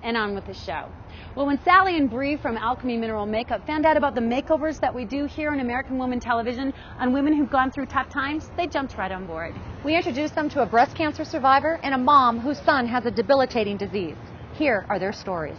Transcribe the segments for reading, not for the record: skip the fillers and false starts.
And on with the show. Well, when Sally and Bree from Alchemy Mineral Makeup found out about the makeovers that we do here on American Woman Television on women who've gone through tough times, they jumped right on board. We introduced them to a breast cancer survivor and a mom whose son has a debilitating disease. Here are their stories.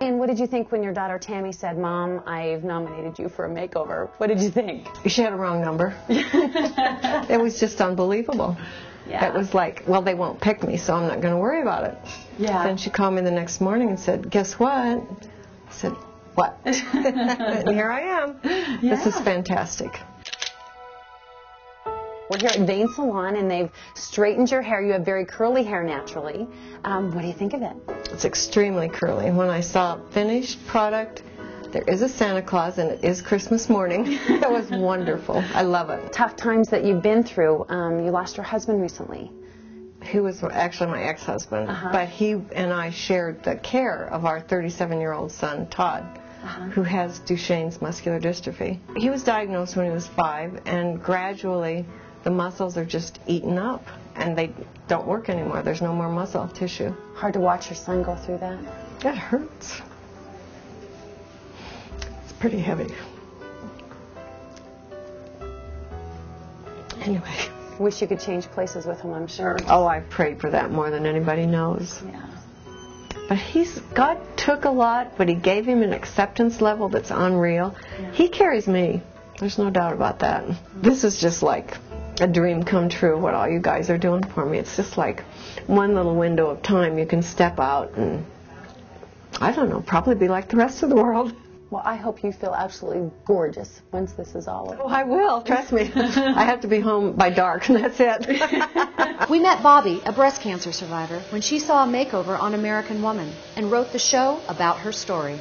And what did you think when your daughter Tammy said, "Mom, I've nominated you for a makeover"? What did you think? She had a wrong number. It was just unbelievable. Yeah. It was like, well, they won't pick me, so I'm not going to worry about it. Yeah. Then she called me the next morning and said, "Guess what?" I said, "What?" And here I am. Yeah. This is fantastic. We're here at Vein Salon, and they've straightened your hair. You have very curly hair naturally. What do you think of it? It's extremely curly. When I saw finished product, there is a Santa Claus, and it is Christmas morning. It was wonderful. I love it. Tough times that you've been through. You lost your husband recently. He was actually my ex-husband, but he and I shared the care of our 37-year-old son, Todd, who has Duchenne's muscular dystrophy. He was diagnosed when he was 5, and gradually the muscles are just eaten up, and they don't work anymore. There's no more muscle tissue. Hard to watch your son go through that. That hurts. It's pretty heavy. Anyway. Wish you could change places with him, I'm sure. Oh, I've prayed for that more than anybody knows. Yeah. But God took a lot, but he gave him an acceptance level that's unreal. Yeah. He carries me. There's no doubt about that. This is just like a dream come true, what all you guys are doing for me. It's just like one little window of time you can step out and, I don't know, probably be like the rest of the world. Well, I hope you feel absolutely gorgeous once this is all over. Oh, I will, trust me. I have to be home by dark, and that's it. We met Bobby, a breast cancer survivor, when she saw a makeover on American Woman and wrote the show about her story.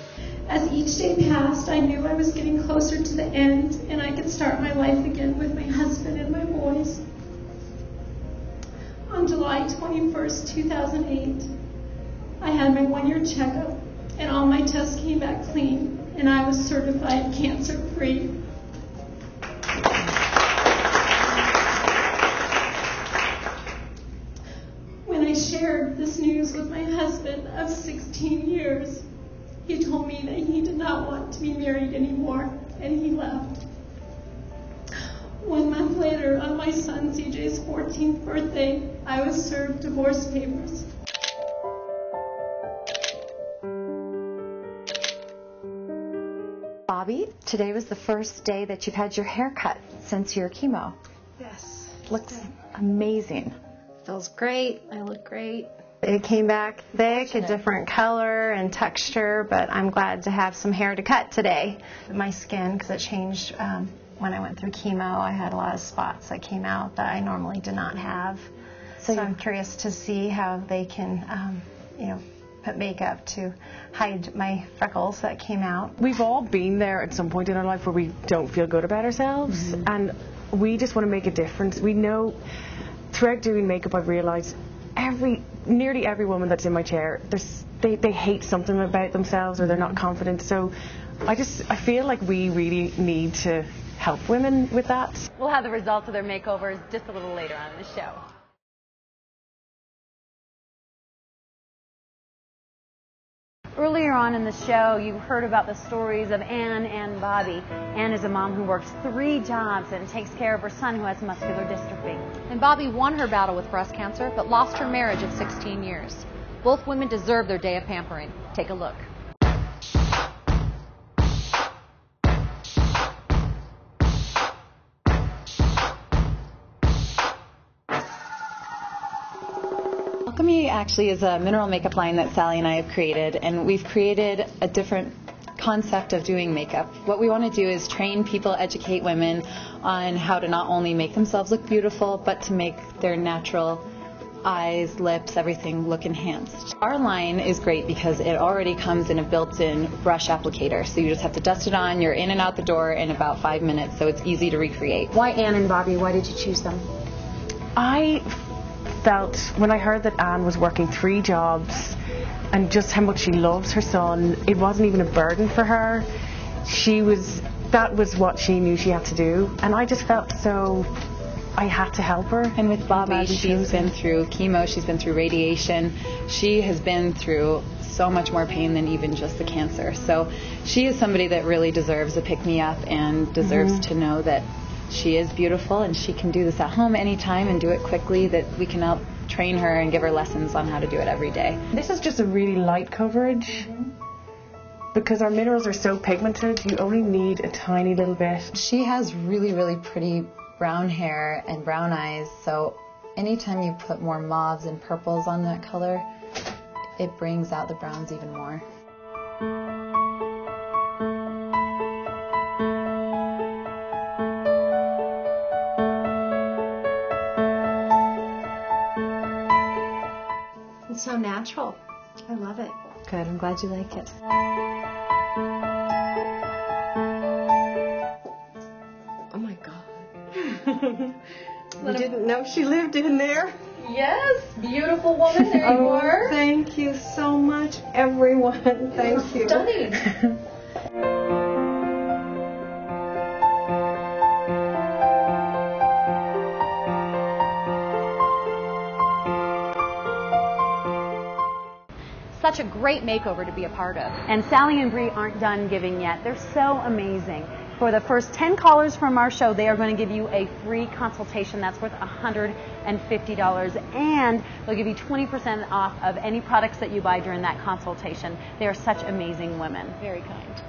As each day passed, I knew I was getting closer to the end, and I could start my life again with my husband and my boys. On July 21st, 2008, I had my one-year checkup, and all my tests came back clean, and I was certified cancer-free. When I shared this news with my husband of 16 years, he told me that he did not want to be married anymore, and he left. 1 month later, on my son CJ's 14th birthday, I was served divorce papers. Bobby, today was the first day that you've had your hair cut since your chemo. Yes. Looks amazing. Feels great. I look great. It came back thick, a different color and texture, but I'm glad to have some hair to cut today. My skin, because it changed when I went through chemo, I had a lot of spots that came out that I normally did not have. So I'm curious to see how they can, put makeup to hide my freckles that came out. We've all been there at some point in our life where we don't feel good about ourselves, and we just want to make a difference. We know throughout doing makeup, I've realized nearly every woman that's in my chair, they hate something about themselves, or they're not confident. So I feel like we really need to help women with that. We'll have the results of their makeovers just a little later on in the show. Earlier on in the show, you heard about the stories of Ann and Bobby. Ann is a mom who works 3 jobs and takes care of her son who has muscular dystrophy. And Bobby won her battle with breast cancer, but lost her marriage at 16 years. Both women deserve their day of pampering. Take a look. Alchemy actually is a mineral makeup line that Sally and I have created, and we've created a different concept of doing makeup. What we want to do is train people, educate women on how to not only make themselves look beautiful, but to make their natural eyes, lips, everything look enhanced. Our line is great because it already comes in a built-in brush applicator, so you just have to dust it on, you're in and out the door in about 5 minutes, so it's easy to recreate. Why Ann and Bobby? Why did you choose them? I felt when I heard that Anne was working 3 jobs and just how much she loves her son, it wasn't even a burden for her. That was what she knew she had to do, and I just felt so I had to help her. And with Bobby, glad we she's chose been her. through chemo, she's been through radiation, she has been through so much more pain than even just the cancer. So she is somebody that really deserves a pick-me-up and deserves to know that she is beautiful and she can do this at home anytime and do it quickly, that we can help train her and give her lessons on how to do it every day. This is just a really light coverage. Because our minerals are so pigmented, you only need a tiny little bit. She has really, really pretty brown hair and brown eyes, so anytime you put more mauves and purples on that color, it brings out the browns even more. It's so natural. I love it. Good, I'm glad you like it. Oh my God. You didn't know she lived in there? Yes, beautiful woman. There you are. Thank you so much, everyone. Thank you. Stunning. Such a great makeover to be a part of. And Sally and Bree aren't done giving yet. They're so amazing. For the first 10 callers from our show, they are going to give you a free consultation that's worth $150, and they'll give you 20% off of any products that you buy during that consultation. They are such amazing women. Very kind.